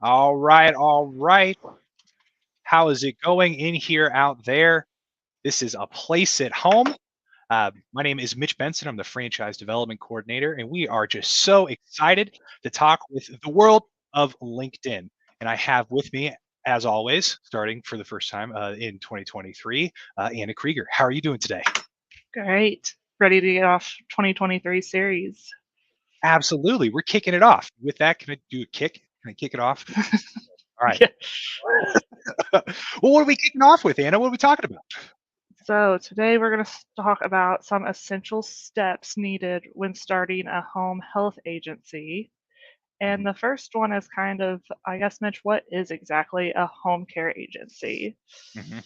All right, all right. How is it going in here, out there? This is A Place at Home. My name is Mitch Benson. I'm the franchise development coordinator, and we are just so excited to talk with the world of LinkedIn. And I have with me, as always, starting for the first time in 2023, Anna Krieger. How are you doing today? Great. Ready to get off 2023 series. Absolutely. We're kicking it off. With that, can I do a kick? Can I kick it off? All right. Yeah. Well, what are we kicking off with, Anna? What are we talking about? So today we're going to talk about some essential steps needed when starting a home health agency. And Mhm. the first one is kind of, I guess, Mitch, what is exactly a home care agency? Mhm.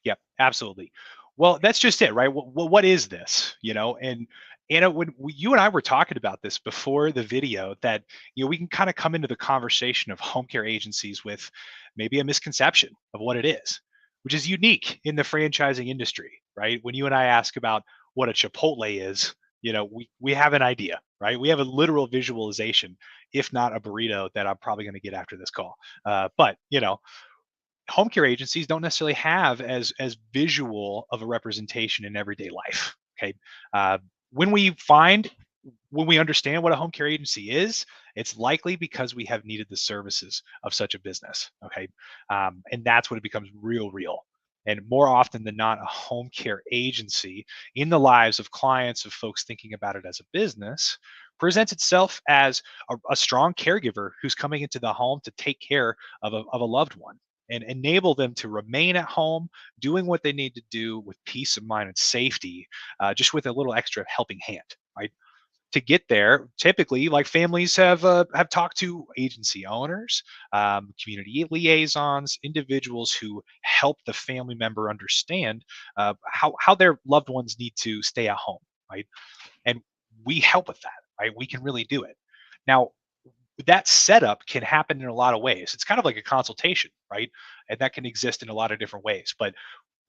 Yep, absolutely. Well, that's just it, right? What is this? And Anna, when you and I were talking about this before the video, that we can kind of come into the conversation of home care agencies with maybe a misconception of what it is, which is unique in the franchising industry, right? When you and I ask about what a Chipotle is, we have an idea, right? We have a literal visualization, if not a burrito that I'm probably going to get after this call. But home care agencies don't necessarily have as visual of a representation in everyday life. Okay, uh, when we find when we understand what a home care agency is, it's likely because we have needed the services of such a business. Okay, and that's when it becomes real. And more often than not, a home care agency in the lives of clients, of folks thinking about it as a business, presents itself as a strong caregiver who's coming into the home to take care of a loved one and enable them to remain at home doing what they need to do with peace of mind and safety, just with a little extra helping hand, right? To get there, typically, like families have talked to agency owners, community liaisons, individuals who help the family member understand how their loved ones need to stay at home, right? And we help with that, right? We can really do it. Now, that setup can happen in a lot of ways. It's kind of like a consultation, right? And that can exist in a lot of different ways. But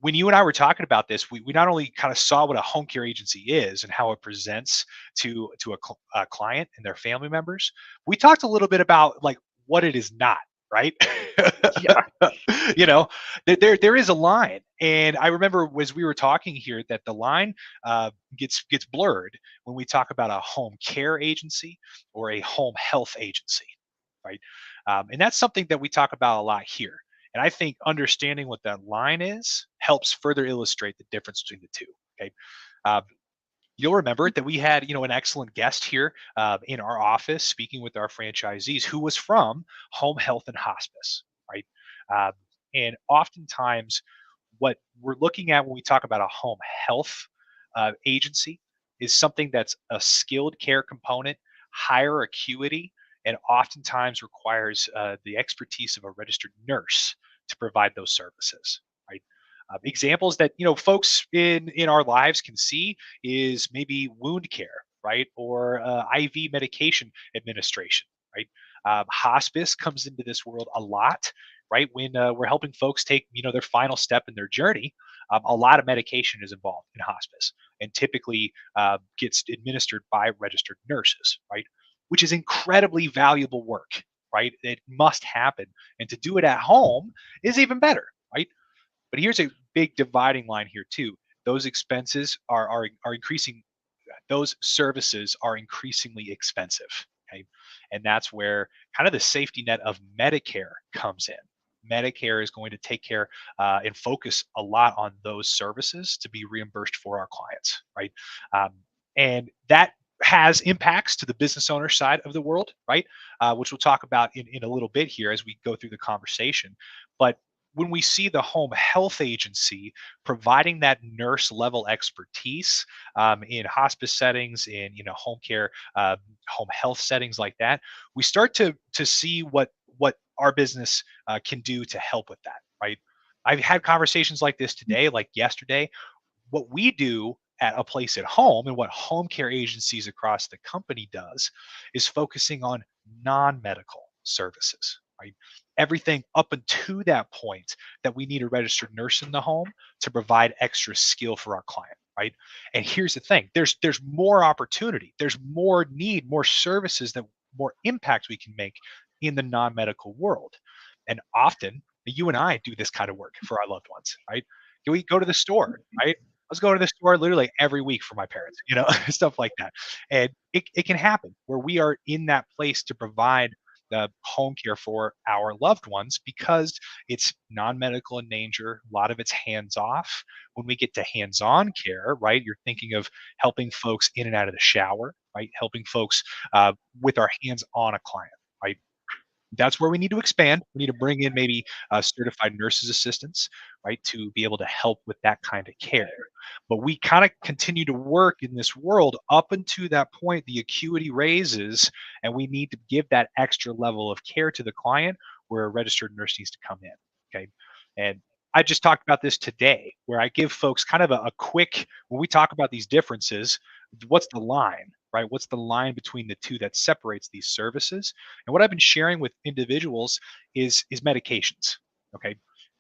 when you and I were talking about this, we not only kind of saw what a home care agency is and how it presents to a client and their family members, we talked a little bit about like what it is not, right? Yeah. you know, there is a line, and I remember as we were talking here that the line gets blurred when we talk about a home care agency or a home health agency, right? And that's something that we talk about a lot here. And I think understanding what that line is helps further illustrate the difference between the two. Okay. Um, you'll remember that we had an excellent guest here in our office speaking with our franchisees who was from home health and hospice, right? Um, and oftentimes, what we're looking at when we talk about a home health agency is something that's a skilled care component, higher acuity, and oftentimes requires the expertise of a registered nurse to provide those services. Right? Examples that folks in our lives can see is maybe wound care, right, or IV medication administration, right. Hospice comes into this world a lot, right, when we're helping folks take their final step in their journey. A lot of medication is involved in hospice, and typically gets administered by registered nurses, right, which is incredibly valuable work, right. It must happen, and to do it at home is even better, right. But here's a big dividing line here too. Those expenses are increasing. Those services are increasingly expensive. Okay, and that's where kind of the safety net of Medicare comes in. Medicare is going to take care and focus a lot on those services to be reimbursed for our clients, right? Um, and that has impacts to the business owner side of the world, right? Which we'll talk about in a little bit here as we go through the conversation. But when we see the home health agency providing that nurse level expertise in hospice settings, in home care, home health settings like that, we start to see what our business can do to help with that. Right. I've had conversations like this today, like yesterday. What we do at A Place at Home and what home care agencies across the company does is focusing on non-medical services, right? Everything up until that point that we need a registered nurse in the home to provide extra skill for our client, right? And here's the thing, there's more opportunity, there's more need, more services, that more impact we can make in the non-medical world. And often you and I do this kind of work for our loved ones, right? We go to the store, right? Let's go to the store literally every week for my parents, stuff like that. And it can happen where we are in that place to provide the home care for our loved ones because it's non-medical in nature. A lot of it's hands off. When we get to hands-on care, right, you're thinking of helping folks in and out of the shower, right, helping folks with our hands on a client, right. That's where we need to expand. We need to bring in maybe certified nurses assistants, right, to be able to help with that kind of care. But we kind of continue to work in this world up until that point. The acuity raises, and we need to give that extra level of care to the client where a registered nurse needs to come in. Okay. And I just talked about this today, where I give folks kind of a quick, when we talk about these differences, what's the line, right? What's the line between the two that separates these services? And what I've been sharing with individuals is medications. Okay.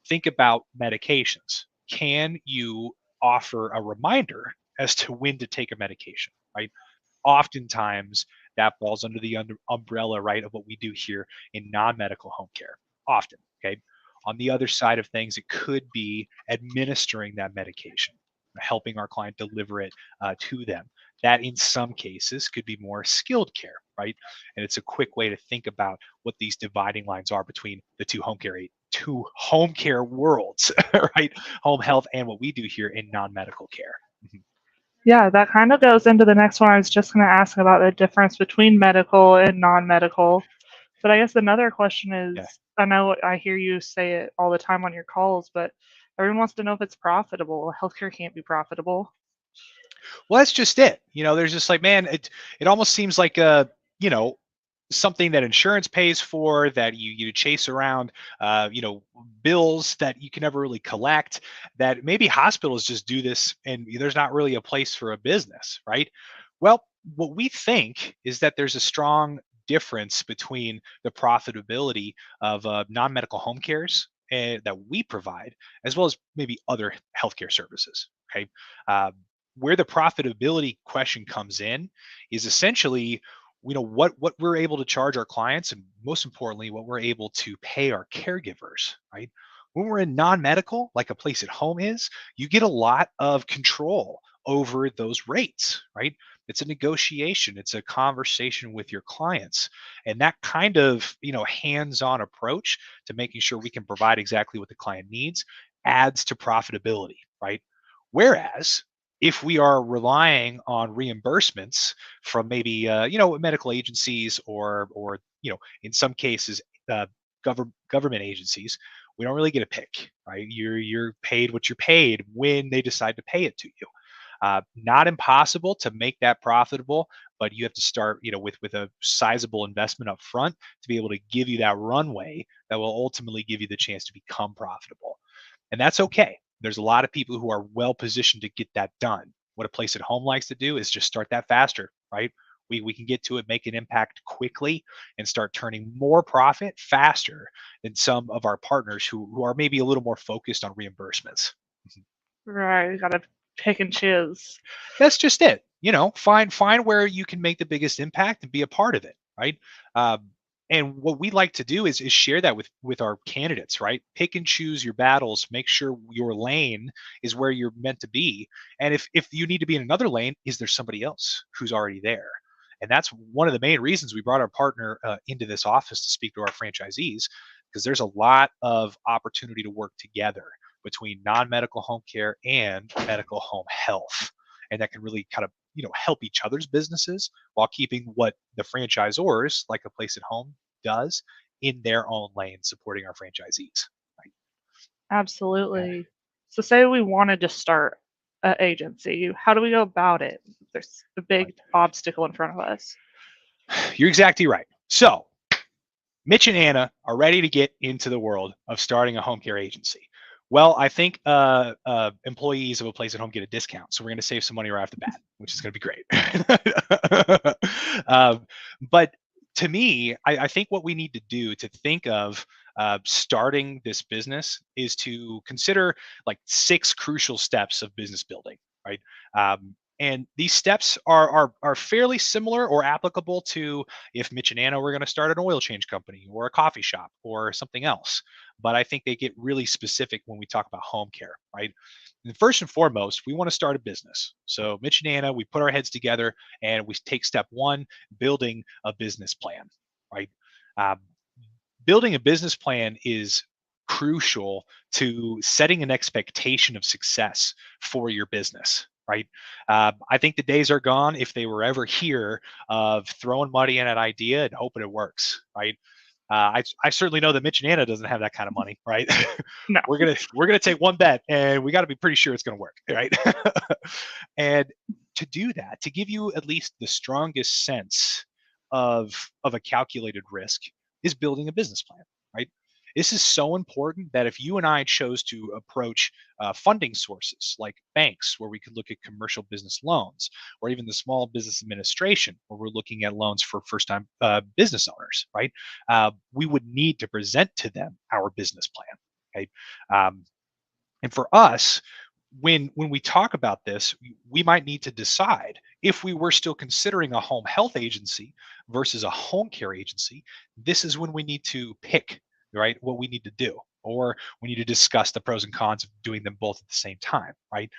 Think about medications. Can you offer a reminder as to when to take a medication, right? Oftentimes that falls under the umbrella, right, of what we do here in non-medical home care. Often, okay. On the other side of things, it could be administering that medication, helping our client deliver it to them. That in some cases could be more skilled care, right? And it's a quick way to think about what these dividing lines are between the two home care worlds, right? Home health and what we do here in non-medical care. Mhm. Yeah, that kind of goes into the next one. I was just going to ask about the difference between medical and non-medical. But I guess another question Yeah. is, I know I hear you say it all the time on your calls, but everyone wants to know if it's profitable. Healthcare can't be profitable. Well, that's just it. There's just like, man, it almost seems like you know, something that insurance pays for that you chase around, bills that you can never really collect. That maybe hospitals just do this, and there's not really a place for a business, right? Well, what we think is that there's a strong difference between the profitability of non-medical home cares that we provide, as well as maybe other healthcare services. Okay, uh, where the profitability question comes in is essentially what we're able to charge our clients, and most importantly what we're able to pay our caregivers, right? When we're in non-medical like a place at home is, you get a lot of control over those rates, right? It's a negotiation, it's a conversation with your clients, and that kind of hands-on approach to making sure we can provide exactly what the client needs adds to profitability, right? Whereas if we are relying on reimbursements from maybe medical agencies or in some cases government agencies, we don't really get a pick, right? You're paid what you're paid when they decide to pay it to you. Not impossible to make that profitable, but you have to start with a sizable investment up front to be able to give you that runway that will ultimately give you the chance to become profitable. And that's okay. There's a lot of people who are well positioned to get that done. What a place at home likes to do is just start that faster, right? We can get to it, make an impact quickly, and start turning more profit faster than some of our partners who are maybe a little more focused on reimbursements. Mhm. Right, you gotta pick and choose. That's just it. Find where you can make the biggest impact and be a part of it, right? Um, and what we like to do is share that with our candidates, right? Pick and choose your battles. Make sure your lane is where you're meant to be. And if you need to be in another lane, is there somebody else who's already there? And that's one of the main reasons we brought our partner into this office to speak to our franchisees, because there's a lot of opportunity to work together between non-medical home care and medical home health, and that can really kind of help each other's businesses while keeping what the franchisors, like a place at home, does in their own lane, supporting our franchisees. Right? Yeah. Absolutely. So say we wanted to start an agency, how do we go about it? There's a Right. big obstacle in front of us. You're exactly right. So Mitch and Anna are ready to get into the world of starting a home care agency. Well, I think employees of a place at home get a discount, so we're going to save some money right off the bat, which is going to be great. But to me, I think what we need to do to think of starting this business is to consider like 6 crucial steps of business building. Right. And these steps are fairly similar or applicable to if Mitch and Anna were going to start an oil change company or a coffee shop or something else. But I think they get really specific when we talk about home care, right? And first and foremost, we want to start a business. So Mitch and Anna, we put our heads together and we take step one, building a business plan, right? Um, Building a business plan is crucial to setting an expectation of success for your business, right? I think the days are gone, if they were ever here, of throwing money in an idea and hoping it works, right? I certainly know that Mitch and Anna doesn't have that kind of money, right? No. we're gonna take one bet, and we got to be pretty sure it's gonna work, right? And to do that, to give you at least the strongest sense of a calculated risk, is building a business plan, right? This is so important that if you and I chose to approach funding sources like banks, where we could look at commercial business loans, or even the Small Business Administration, where we're looking at loans for first-time business owners, right? We would need to present to them our business plan. Okay, um, and for us, when we talk about this, we might need to decide if we were still considering a home health agency versus a home care agency. This is when we need to pick, right, what we need to do, or we need to discuss the pros and cons of doing them both at the same time, right?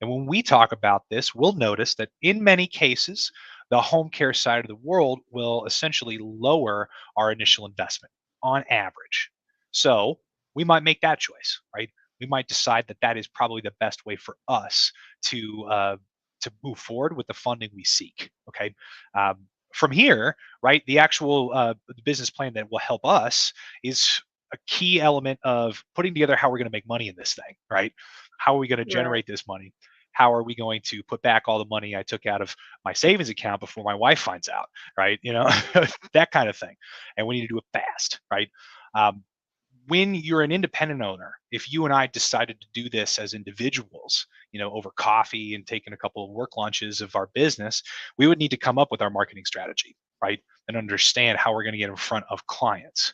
And when we talk about this, we'll notice that in many cases, the home care side of the world will essentially lower our initial investment on average. So we might make that choice, right? We might decide that that is probably the best way for us to move forward with the funding we seek. Okay. From here, right, the business plan that will help us is a key element of putting together how we're going to make money in this thing, right? How are we going to Right. generate this money? How are we going to put back all the money I took out of my savings account before my wife finds out, right? That kind of thing. And we need to do it fast, right? Um, when you're an independent owner, if you and I decided to do this as individuals, over coffee and taking a couple of work lunches of our business, we would need to come up with our marketing strategy, right? And understand how we're going to get in front of clients.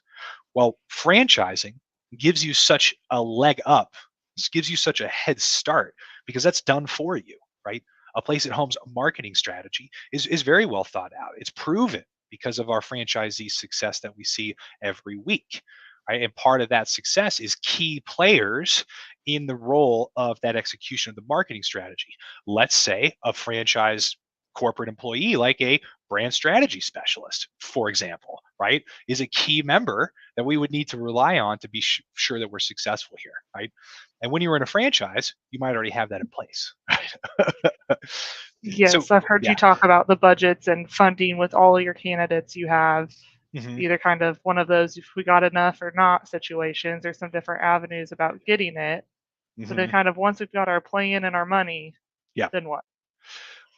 Well, franchising gives you such a leg up. This gives you such a head start because that's done for you, right? A Place at Home's marketing strategy is very well thought out. It's proven because of our franchisee success that we see every week, right? And part of that success is key players in the role of that execution of the marketing strategy. Let's say a franchise corporate employee, like a brand strategy specialist, for example, right, is a key member that we would need to rely on to be sure that we're successful here, right? And when you're in a franchise, you might already have that in place, right? So, Yes, I've heard you yeah. talk about the budgets and funding with all your candidates you have, Hmm. either kind of one of those if we got enough or not situations. There's some different avenues about getting it. So then Hmm. kind of once we've got our plan and our money, Yeah. then what?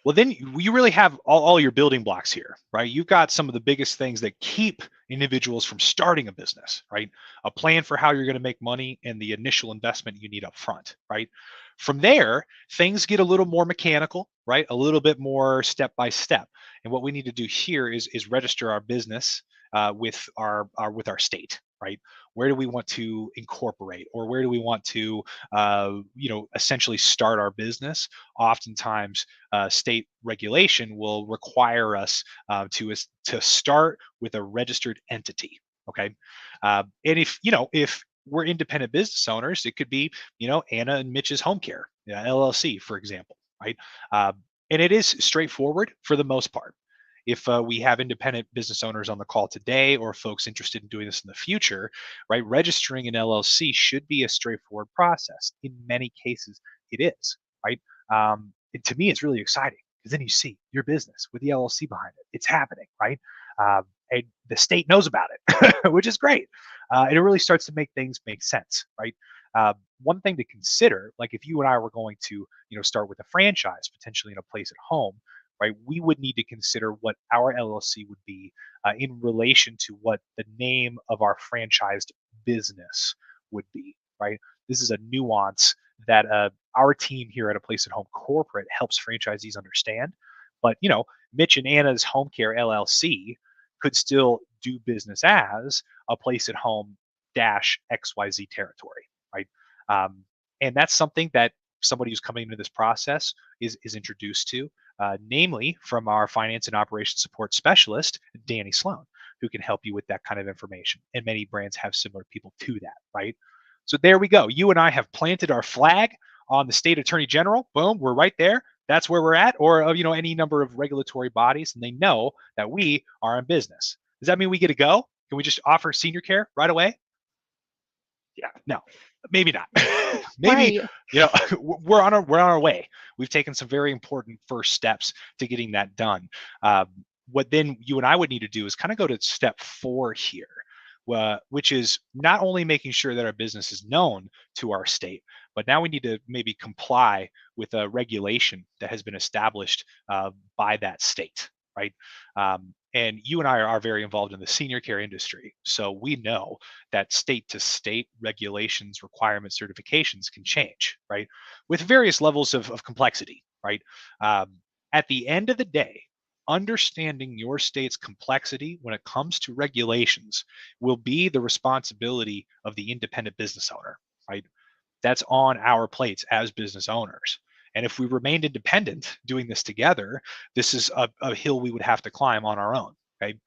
Well, then you really have all your building blocks here, right? You've got some of the biggest things that keep individuals from starting a business, right? A plan for how you're going to make money and the initial investment you need up front, right? From there, things get a little more mechanical, right? A little bit more step by step. And what we need to do here is register our business with our state, right? Where do we want to incorporate, or where do we want to, essentially start our business? Oftentimes, state regulation will require us to start with a registered entity. Okay, and if we're independent business owners, it could be Anna and Mitch's Home Care, LLC, for example, right? Uh, and it is straightforward for the most part. If we have independent business owners on the call today, or folks interested in doing this in the future, right, registering an LLC should be a straightforward process. In many cases, it is, right? And to me, it's really exciting because then you see your business with the LLC behind it. It's happening, right? And the state knows about it, which is great. And it really starts to make things make sense, right? One thing to consider, like if you and I were going to, start with a franchise potentially in a place at home, right? We would need to consider what our LLC would be in relation to what the name of our franchised business would be, right? This is a nuance that our team here at A Place at Home Corporate helps franchisees understand. But Mitch and Anna's Home Care LLC could still do business as A Place at Home dash XYZ territory, right? Um, and that's something that somebody who's coming into this process is introduced to, namely from our finance and operations support specialist, Danny Sloan, who can help you with that kind of information. And many brands have similar people to that, right? So there we go. You and I have planted our flag on the state attorney general. Boom, we're right there. That's where we're at, or any number of regulatory bodies, and they know that we are in business. Does that mean we get to go? Can we just offer senior care right away? Yeah. No, maybe not. Maybe Right. we're on our way. We've taken some very important first steps to getting that done. Uh, what then you and I would need to do is kind of go to step 4 here, which is not only making sure that our business is known to our state, but now we need to maybe comply with a regulation that has been established by that state, right? And you and I are very involved in the senior care industry, so we know that state to state regulations, requirements, certifications can change, right? With various levels of complexity, right? Um, at the end of the day, understanding your state's complexity when it comes to regulations will be the responsibility of the independent business owner, right? That's on our plates as business owners. And if we remained independent doing this together, this is a hill we would have to climb on our own, right?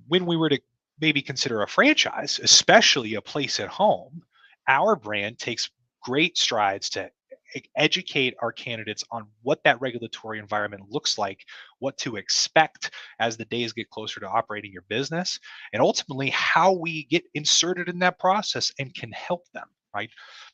When we were to maybe consider a franchise, especially a place at home, our brand takes great strides to educate our candidates on what that regulatory environment looks like, what to expect as the days get closer to operating your business, and ultimately how we get inserted in that process and can help them, right?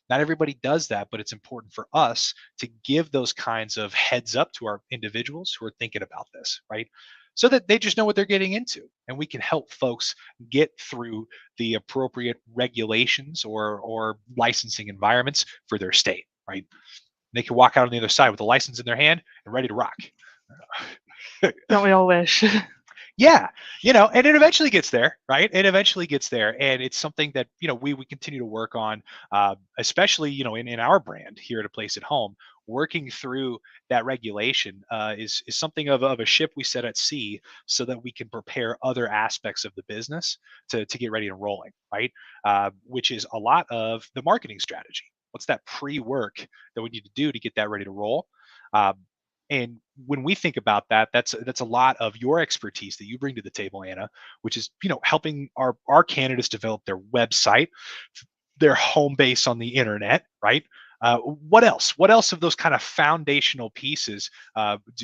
Not everybody does that, but it's important for us to give those kinds of heads up to our individuals who are thinking about this, right? So that they just know what they're getting into, and we can help folks get through the appropriate regulations or licensing environments for their state, right? They can walk out on the other side with a license in their hand and ready to rock. Don't we all wish? Yeah, and it eventually gets there, right? It eventually gets there, and it's something that we continue to work on, especially in our brand here at A Place at Home. Working through that regulation is something of a ship we set at sea, so that we can prepare other aspects of the business to get ready and rolling, right? Which is a lot of the marketing strategy. What's that pre-work that we need to do to get that ready to roll? Um, and when we think about that, that's a lot of your expertise that you bring to the table, Anna, which is helping our candidates develop their website, their home base on the internet, right? What else? What else of those kind of foundational pieces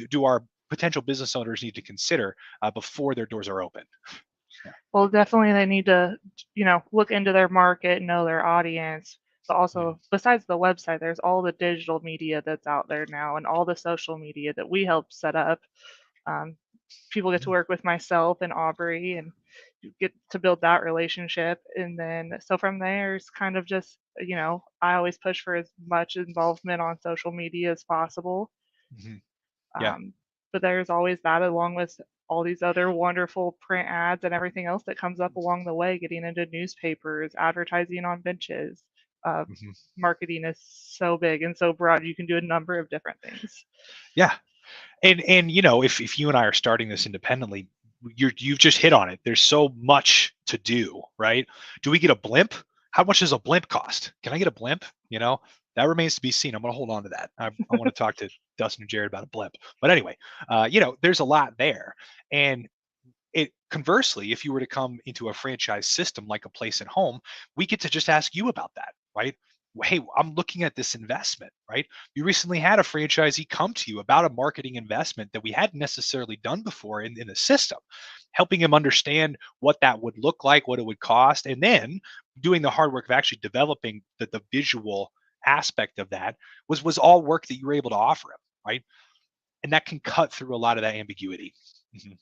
do our potential business owners need to consider before their doors are open? Yeah. Well, definitely they need to, look into their market, know their audience, but Mm, also besides the website, there's all the digital media that's out there now and all the social media that we help set up. Um, People get to mm, work with myself and Aubrey and you get to build that relationship. And then so from there it's kind of just, I always push for as much involvement on social media as possible. mhm. Yeah. Um, but there's always that along with all these other wonderful print ads and everything else that comes up along the way, getting into newspapers, advertising on benches. Uh, Mhm. Marketing is so big and so broad. You can do a number of different things. Yeah. And if you and I are starting this independently, you've just hit on it. There's so much to do, right? Do we get a blimp? How much does a blimp cost? Can I get a blimp? That remains to be seen. I'm going to hold on to that. I want to talk to Dustin and Jared about a blimp. But anyway, there's a lot there. And it conversely, if you were to come into a franchise system like A Place at Home, we get to just ask you about that, right? Hey, I'm looking at this investment, right? You recently had a franchisee come to you about a marketing investment that we hadn't necessarily done before in the system, helping him understand what that would look like, what it would cost, and then doing the hard work of actually developing the visual aspect of that was all work that you were able to offer him, right? And that can cut through a lot of that ambiguity. Mhm.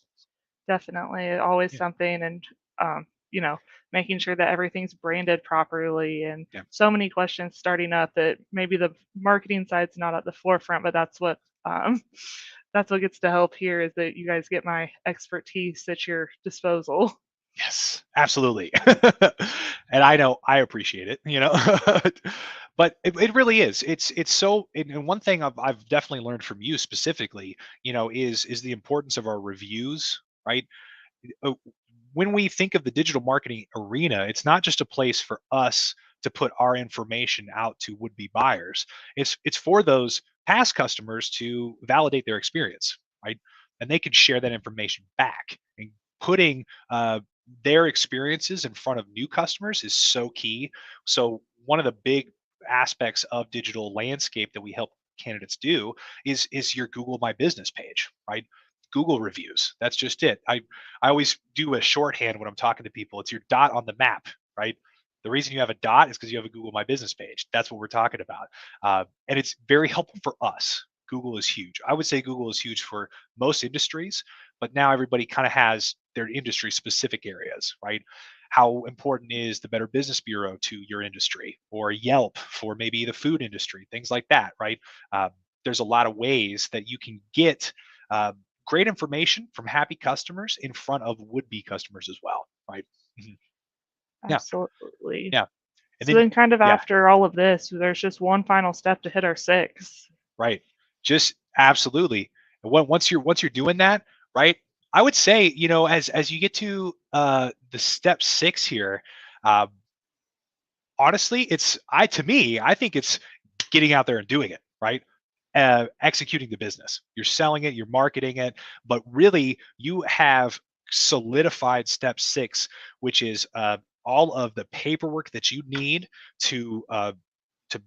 Definitely, always Yeah, something, and um, you know, making sure that everything's branded properly, and yeah. so many questions starting up that maybe the marketing side's not at the forefront, but um, that's what gets to help here is that you guys get my expertise at your disposal. Yes, absolutely. And I know I appreciate it. But it really is. It's so and one thing I've definitely learned from you specifically, is the importance of our reviews, right? uh, when we think of the digital marketing arena, it's not just a place for us to put our information out to would-be buyers. It's for those past customers to validate their experience, right? And they can share that information back. And putting their experiences in front of new customers is so key. So one of the big aspects of digital landscape that we help candidates do is your Google My Business page, right? Google reviews. That's just it. I always do a shorthand when I'm talking to people. It's your dot on the map, right? The reason you have a dot is because you have a Google My Business page. That's what we're talking about, and it's very helpful for us. Google is huge. I would say Google is huge for most industries, but now everybody kind of has their industry specific areas, right? How important is the Better Business Bureau to your industry, or Yelp for maybe the food industry, things like that, right? Uh, there's a lot of ways that you can get uh, great information from happy customers in front of would-be customers as well, right? Mhm. Yeah, Absolutely. yeah, and So then then kind of yeah, after all of this, there's just one final step to hit our 6. right. Just absolutely. And once you're doing that, right? I would say, as you get to the step 6 here, uh, honestly, I think it's getting out there and doing it, right? Executing the business. You're selling it, you're marketing it, but really you have solidified step 6, which is all of the paperwork that you need to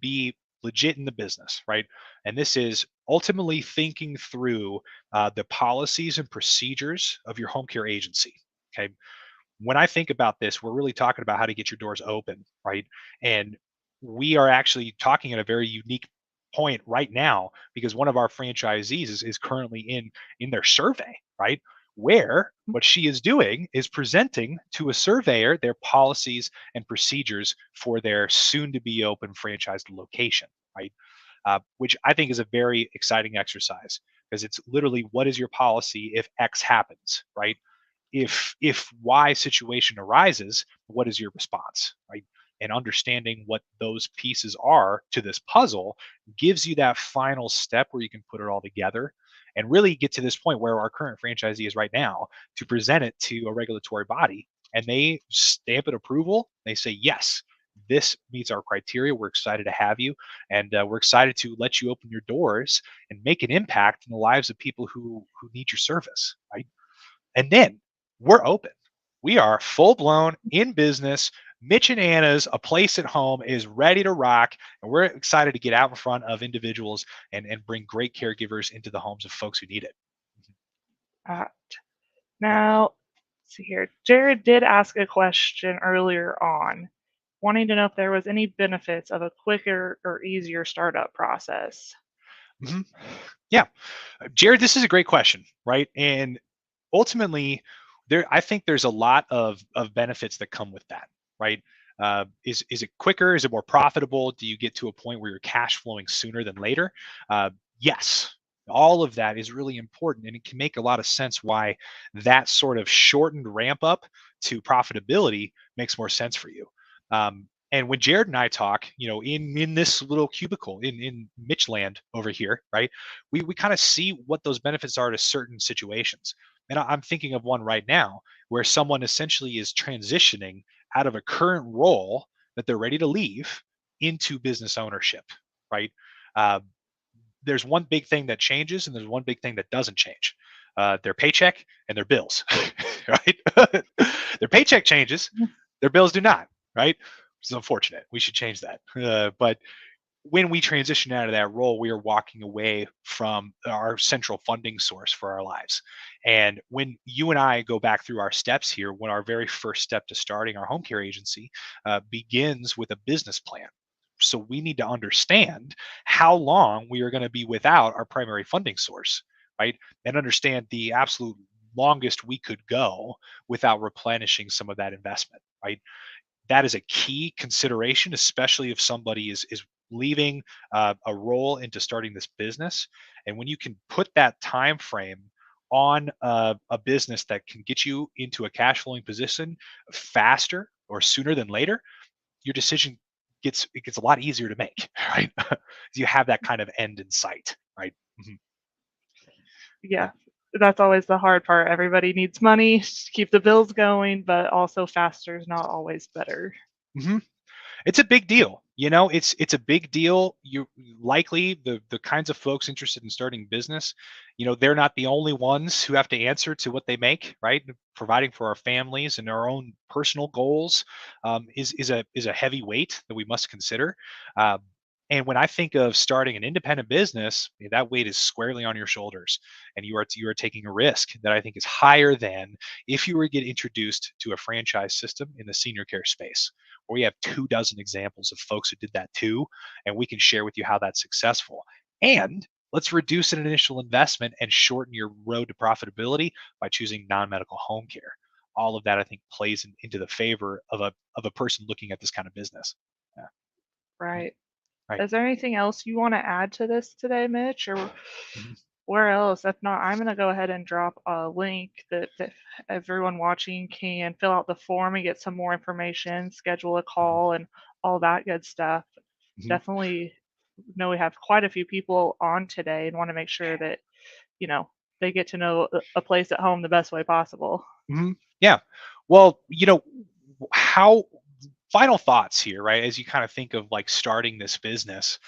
be legit in the business, right? And this is ultimately thinking through the policies and procedures of your home care agency. Okay, when I think about this, we're really talking about how to get your doors open, right? And we are actually talking at a very unique point right now because one of our franchisees is currently in their survey, right? Where what she is doing is presenting to a surveyor their policies and procedures for their soon to be open franchised location, right? Which I think is a very exciting exercise because it's literally what is your policy if X happens, right? If Y situation arises, what is your response, right? And understanding what those pieces are to this puzzle gives you that final step where you can put it all together and really get to this point where our current franchisee is right now to present it to a regulatory body and they stamp it approval. They say, yes, this meets our criteria. We're excited to have you. And we're excited to let you open your doors and make an impact in the lives of people who need your service, right? And then we're open. We are full blown in business. Mitch and Anna's A Place at Home is ready to rock. And we're excited to get out in front of individuals and bring great caregivers into the homes of folks who need it. Uh, Yeah. Now, let's see here. Jared did ask a question earlier on, wanting to know if there was any benefits of a quicker or easier startup process. Mhm. Yeah. Jared, this is a great question, right? And ultimately, I think there's a lot of benefits that come with that, right? Is it quicker? Is it more profitable? Do you get to a point where you're cash flowing sooner than later? Yes, all of that is really important, and it can make a lot of sense why that sort of shortened ramp up to profitability makes more sense for you. And when Jared and I talk, in this little cubicle in Mitchland over here, right? We kind of see what those benefits are to certain situations. And I'm thinking of one right now where someone essentially is transitioning out of a current role that they're ready to leave into business ownership, right? Uh, there's one big thing that changes and there's one big thing that doesn't change. Their paycheck and their bills, right? Their paycheck changes, their bills do not, right? It's unfortunate. We should change that. But when we transition out of that role, we are walking away from our central funding source for our lives. And when you and I go back through our steps here, when our very first step to starting our home care agency begins with a business plan. So we need to understand how long we are going to be without our primary funding source, right? And understand the absolute longest we could go without replenishing some of that investment, right? That is a key consideration, especially if somebody is leaving a role into starting this business. And when you can put that time frame on a business that can get you into a cash flowing position faster or sooner than later, your decision gets a lot easier to make, right? You have that kind of end in sight, right? Mhm. Yeah. Yeah, that's always the hard part. Everybody needs money to keep the bills going, but also faster is not always better. Mhm. It's a big deal. It's a big deal. You likely the kinds of folks interested in starting business, they're not the only ones who have to answer to what they make, right? Providing for our families and our own personal goals is a heavy weight that we must consider. Um, and when I think of starting an independent business, that weight is squarely on your shoulders, and you are taking a risk that I think is higher than if you were to get introduced to a franchise system in the senior care space. We have 2 dozen examples of folks who did that too, and we can share with you how that's successful. And let's reduce an initial investment and shorten your road to profitability by choosing non-medical home care. All of that, I think, plays into the favor of a person looking at this kind of business. Yeah. Mhm. Right. Right. Is there anything else you want to add to this today, Mitch, or Mhm. where else? If not, I'm going to go ahead and drop a link that everyone watching can fill out the form and get some more information, schedule a Mhm. call, and all that good stuff. Mhm. Definitely know we have quite a few people on today and want to make sure that, you know, they get to know a place at home the best way possible. Mhm. Yeah. Well, how final thoughts here, right? As you kind of think of like starting this business,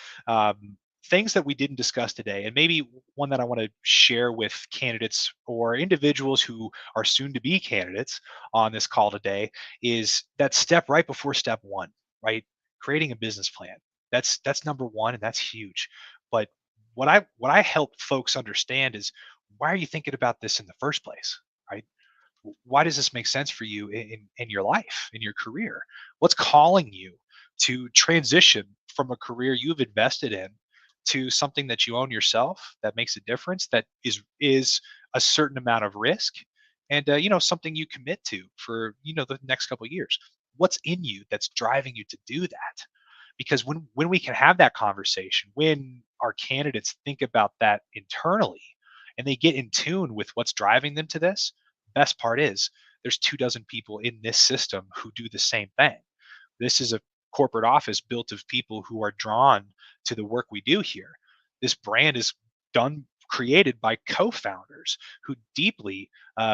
things that we didn't discuss today, and maybe one that I want to share with candidates or individuals who are soon to be candidates on this call today is that step right before step one, right? Creating a business plan. That's number one, and that's huge. But what I help folks understand is, why are you thinking about this in the first place, right? Why does this make sense for you in your life, in your career? What's calling you to transition from a career you've invested in to something that you own yourself, that makes a difference, that is a certain amount of risk, and something you commit to for the next couple of years? What's in you that's driving you to do that? Because when we can have that conversation, when our candidates think about that internally and they get in tune with what's driving them to this, best part is there's 2 dozen people in this system who do the same thing. This is a corporate office built of people who are drawn to the work we do here. This brand is created by co-founders who deeply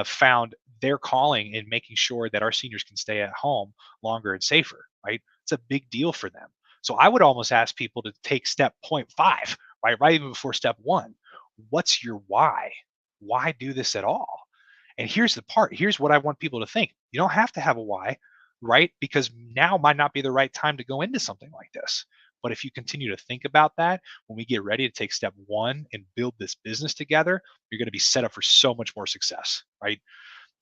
found their calling in making sure that our seniors can stay at home longer and safer, right? It's a big deal for them. So I would almost ask people to take step point five, right even before step one. What's your why? Why do this at all? And here's the part. Here's what I want people to think. You don't have to have a why, right? Because now might not be the right time to go into something like this. But if you continue to think about that, when we get ready to take step one and build this business together, you're going to be set up for so much more success, right?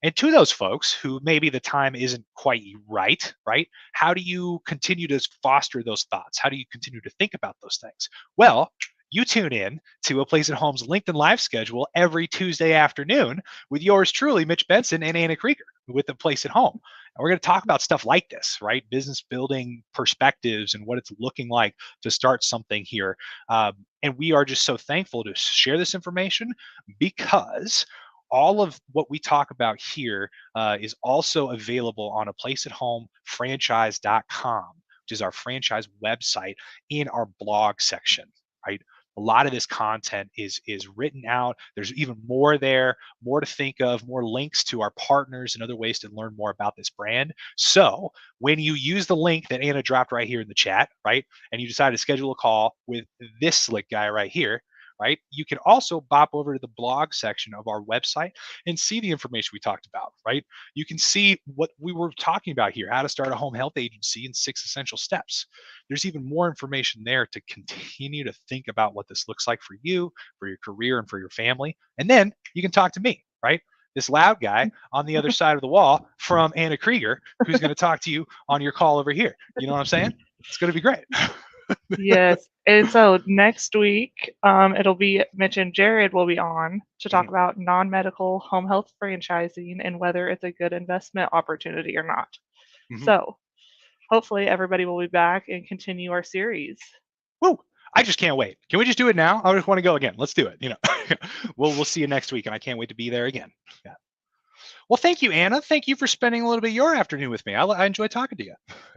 And to those folks who maybe the time isn't quite right, right? How do you continue to foster those thoughts? How do you continue to think about those things? Well, you tune in to A Place at Home's LinkedIn Live schedule every Tuesday afternoon with yours truly, Mitch Benson and Anna Krieger with A Place at Home. And we're going to talk about stuff like this, right? Business building perspectives and what it's looking like to start something here. And we are just so thankful to share this information because all of what we talk about here is also available on a placeathomefranchise.com, which is our franchise website, in our blog section, right? A lot of this content is written out. There's even more there, more to think of, more links to our partners and other ways to learn more about this brand. So when you use the link that Anna dropped right here in the chat, right, and you decide to schedule a call with this slick guy right here, right, you can also bop over to the blog section of our website and see the information we talked about, right? You can see what we were talking about here, how to start a home health agency in 6 essential steps. There's even more information there to continue to think about what this looks like for you, for your career, and for your family. And then you can talk to me, right? This loud guy on the other side of the wall from Anna Krieger, who's going to talk to you on your call over here. You know what I'm saying? It's going to be great. Yes. And so next week, it'll be Mitch and Jared will be on to talk Mhm, about non-medical home health franchising and whether it's a good investment opportunity or not. mhm. So hopefully everybody will be back and continue our series. Woo! I just can't wait. Can we just do it now? I just want to go again. Let's do it. We'll see you next week, and I can't wait to be there again. Yeah. Well, thank you, Anna. Thank you for spending a little bit of your afternoon with me. I enjoy talking to you.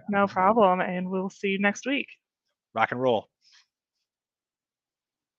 No problem. And we'll see you next week. Rock and roll.